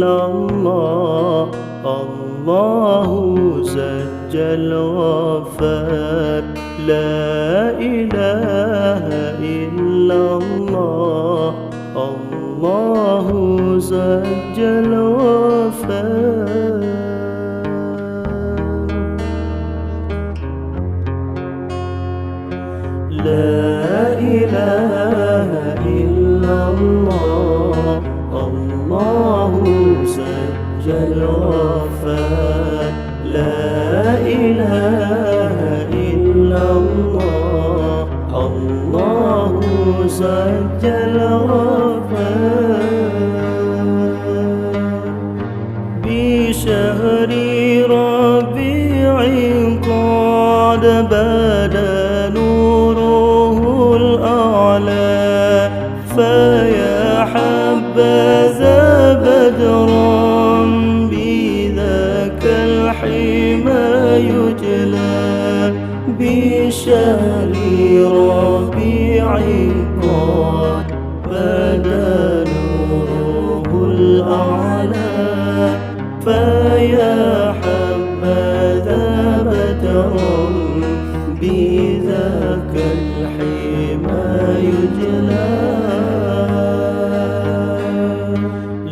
illallah, Allahu Zajjal Ghafar. La ilaha illallah, Allahu Zajjal Ghafar. La ilaha illallah, Allahu Zajjal Ghafar. La ilaha illallah, Allahu Zajjal Ghafar. Bi syahri Rabi'in qad bada nuruhul a'la, faya habbaza badran bidhakal hima yujla. Bi syahri Rabi'in qad bada nuruhul a'la, faya habbaza badran بذاك الحما يجلى.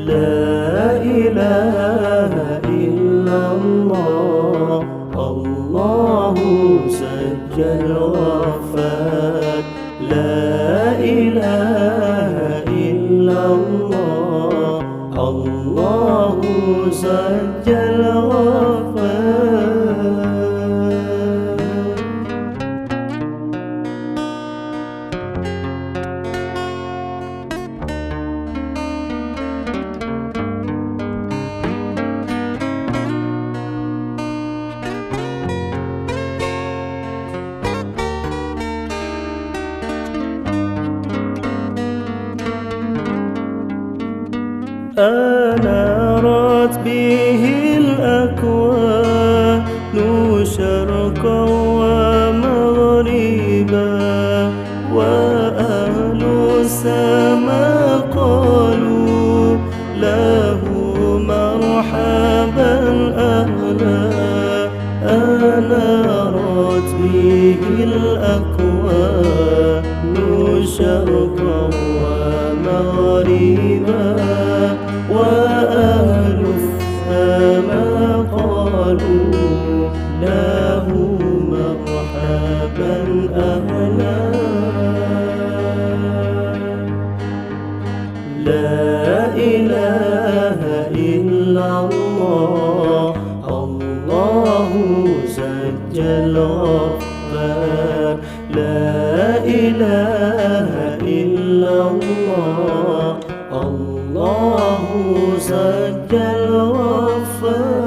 لا إله إلا الله، الله زجل غفار. لا إله إلا الله، الله زجل غفار. أنارت به الأكوان شرقا ومغربا، وأهل السماء قالوا له مرحبا أهلا. أنارت به الأكوان شرقا ومغربا، وأهل السماء قالوا له مرحبا أهلا. لا إله إلا الله، الله زجل غفار. لا إله إلا الله، الله زجل غفار.